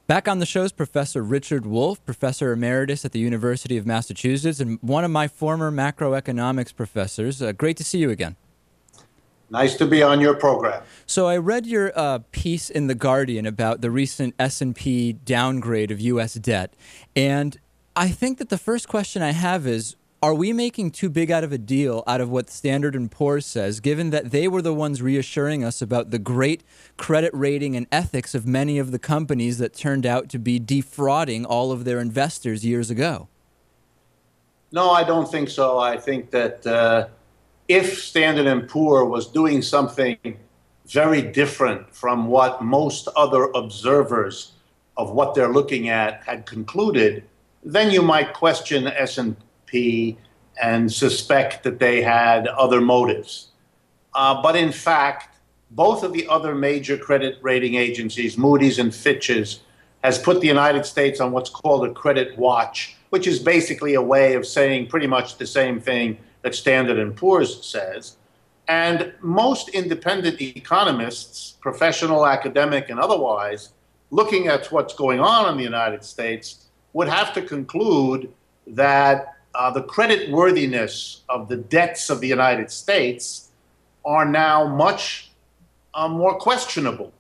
Back on the show is Professor Richard Wolff, Professor Emeritus at the University of Massachusetts, and one of my former macroeconomics professors. Great to see you again. Nice to be on your program. So I read your piece in The Guardian about the recent S&P downgrade of U.S. debt, and I think that the first question I have is, are we making too big out of a deal out of what Standard & Poor's says, given that they were the ones reassuring us about the great credit rating and ethics of many of the companies that turned out to be defrauding all of their investors years ago? No, I don't think so. I think that if Standard & Poor was doing something very different from what most other observers of what they're looking at had concluded, then you might question S&P and suspect that they had other motives. But in fact, both of the other major credit rating agencies, Moody's and Fitch's, has put the United States on what's called a credit watch, which is basically a way of saying pretty much the same thing that Standard & Poor's says. And most independent economists, professional, academic, and otherwise, looking at what's going on in the United States, would have to conclude that the credit worthiness of the debts of the United States are now much more questionable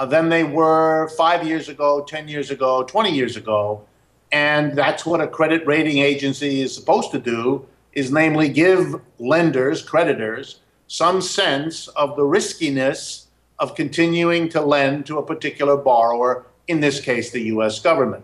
than they were 5 years ago, 10 years ago, 20 years ago. And that's what a credit rating agency is supposed to do, is namely give lenders, creditors, some sense of the riskiness of continuing to lend to a particular borrower, in this case, the U.S. government.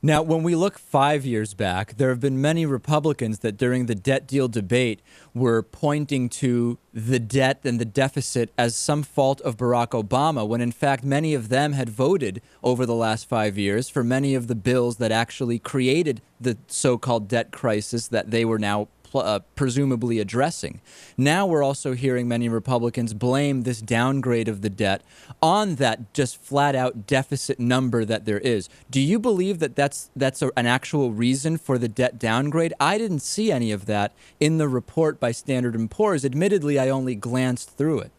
Now, when we look 5 years back, there have been many Republicans that during the debt deal debate were pointing to the debt and the deficit as some fault of Barack Obama, when in fact many of them had voted over the last 5 years for many of the bills that actually created the so-called debt crisis that they were now presumably addressing. Now we're also hearing many Republicans blame this downgrade of the debt on that just flat-out deficit number that there is. Do you believe that that's an actual reason for the debt downgrade? I didn't see any of that in the report by Standard & Poor's. Admittedly, I only glanced through it.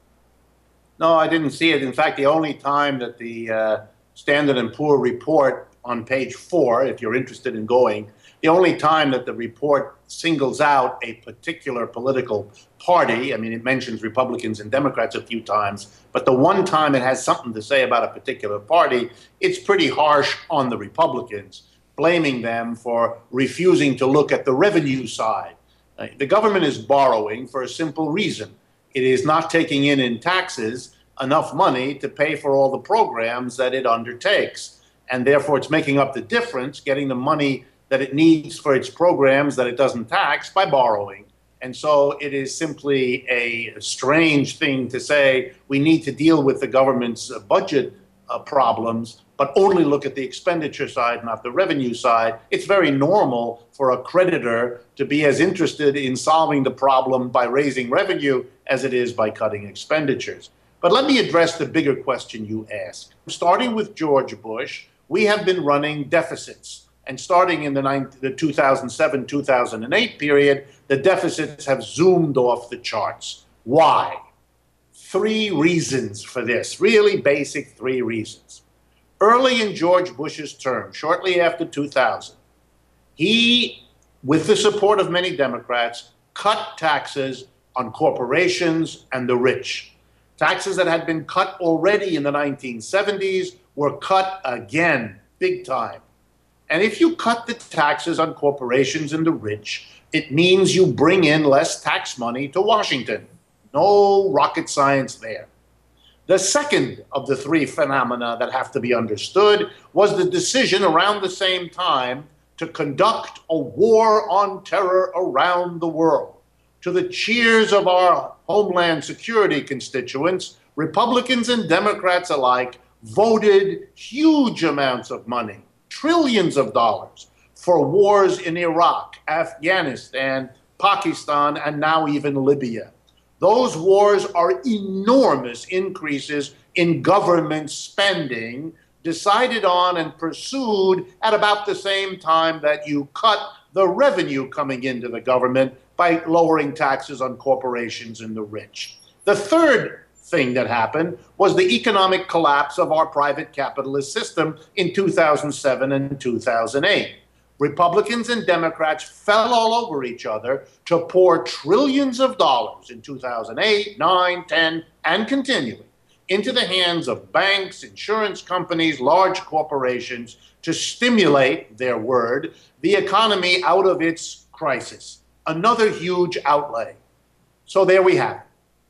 No, I didn't see it. In fact, the only time that the Standard & Poor report on page 4, if you're interested in going, the only time that the report singles out a particular political party, I mean, it mentions Republicans and Democrats a few times, but the one time it has something to say about a particular party, it's pretty harsh on the Republicans, blaming them for refusing to look at the revenue side. The government is borrowing for a simple reason. It is not taking in taxes enough money to pay for all the programs that it undertakes. And therefore, it's making up the difference, getting the money that it needs for its programs that it doesn't tax by borrowing. And so it is simply a strange thing to say we need to deal with the government's budget problems, but only look at the expenditure side, not the revenue side. It's very normal for a creditor to be as interested in solving the problem by raising revenue as it is by cutting expenditures. But let me address the bigger question you asked. Starting with George Bush, we have been running deficits. And starting in the 2007-2008 period, the deficits have zoomed off the charts. Why? 3 reasons for this, really basic 3 reasons. Early in George Bush's term, shortly after 2000, he, with the support of many Democrats, cut taxes on corporations and the rich. Taxes that had been cut already in the 1970s were cut again, big time. And if you cut the taxes on corporations and the rich, it means you bring in less tax money to Washington. No rocket science there. The second of the 3 phenomena that have to be understood was the decision around the same time to conduct a war on terror around the world. To the cheers of our Homeland Security constituents, Republicans and Democrats alike voted huge amounts of money, trillions of dollars, for wars in Iraq, Afghanistan, Pakistan, and now even Libya. Those wars are enormous increases in government spending, decided on and pursued at about the same time that you cut the revenue coming into the government by lowering taxes on corporations and the rich. The third thing that happened was the economic collapse of our private capitalist system in 2007 and 2008. Republicans and Democrats fell all over each other to pour trillions of dollars in 2008, 9, 10, and continuing into the hands of banks, insurance companies, large corporations to stimulate, their word, the economy out of its crisis. Another huge outlay. So there we have it.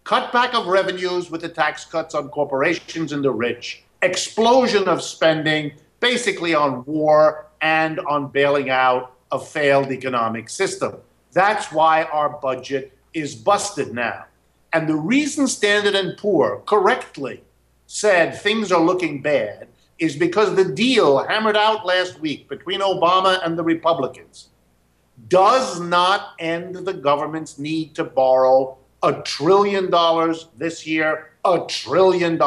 Cutback of revenues with the tax cuts on corporations and the rich. Explosion of spending, basically on war and on bailing out a failed economic system. That's why our budget is busted now. And the reason Standard & Poor correctly said things are looking bad is because the deal hammered out last week between Obama and the Republicans does not end the government's need to borrow $1 trillion this year, $1 trillion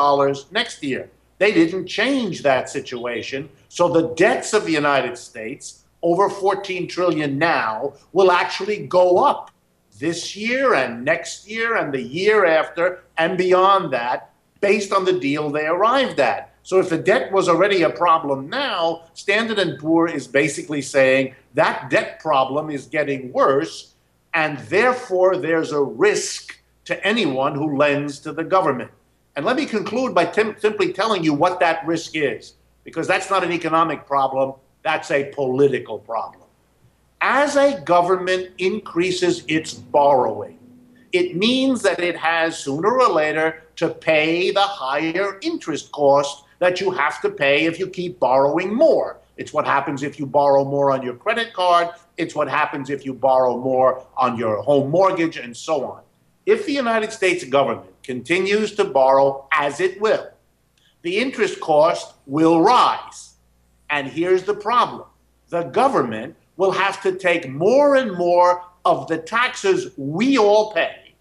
next year. They didn't change that situation. So the debts of the United States, over $14 trillion now, will actually go up this year and next year and the year after and beyond that, based on the deal they arrived at. So if the debt was already a problem now, Standard & Poor is basically saying that debt problem is getting worse, and therefore there's a risk to anyone who lends to the government. And let me conclude by simply telling you what that risk is, because that's not an economic problem, that's a political problem. As a government increases its borrowing, it means that it has sooner or later to pay the higher interest cost that you have to pay if you keep borrowing more. It's what happens if you borrow more on your credit card. It's what happens if you borrow more on your home mortgage and so on. If the United States government continues to borrow, as it will, the interest cost will rise. And here's the problem. The government will have to take more and more of the taxes we all pay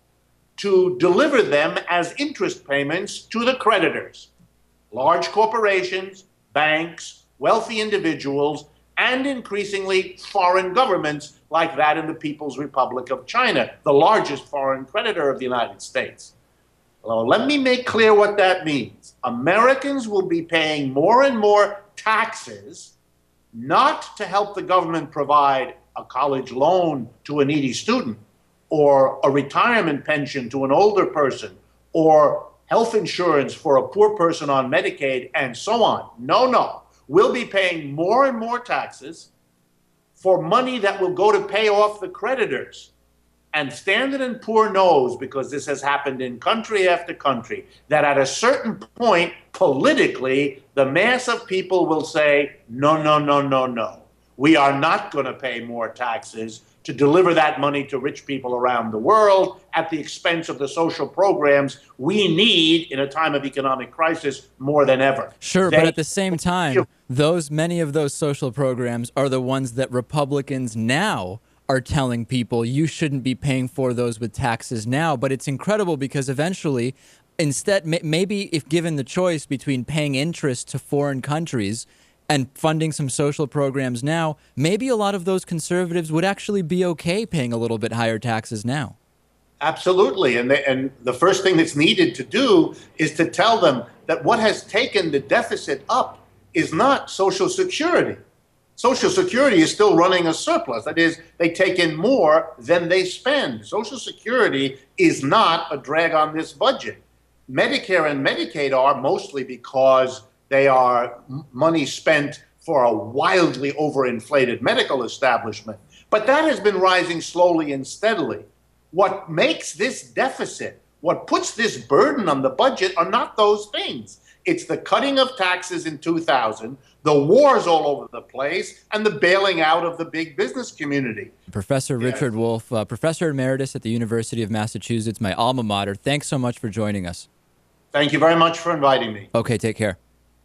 to deliver them as interest payments to the creditors. Large corporations, banks, wealthy individuals, and increasingly foreign governments like that in the People's Republic of China, the largest foreign creditor of the United States. Well, let me make clear what that means. Americans will be paying more and more taxes, not to help the government provide a college loan to a needy student, or a retirement pension to an older person, or health insurance for a poor person on Medicaid, and so on. No. We'll be paying more and more taxes for money that will go to pay off the creditors. And Standard & Poor knows, because this has happened in country after country, that at a certain point, politically, the mass of people will say, no. We are not going to pay more taxes to deliver that money to rich people around the world at the expense of the social programs we need in a time of economic crisis more than ever. Sure, but at the same time, many of those social programs are the ones that Republicans now are telling people you shouldn't be paying for those with taxes now. But it's incredible because eventually, instead, maybe if given the choice between paying interest to foreign countries and funding some social programs now, maybe a lot of those conservatives would actually be okay paying a little bit higher taxes now. Absolutely. And the first thing that's needed to do is to tell them that what has taken the deficit up is not Social Security. Social Security is still running a surplus. That is, they take in more than they spend. Social Security is not a drag on this budget. Medicare and Medicaid are, mostly because they are money spent for a wildly overinflated medical establishment. But that has been rising slowly and steadily. What makes this deficit, what puts this burden on the budget are not those things. It's the cutting of taxes in 2000, the wars all over the place, and the bailing out of the big business community. Professor Richard Wolff, Professor Emeritus at the University of Massachusetts, my alma mater. Thanks so much for joining us. Thank you very much for inviting me. Okay, take care.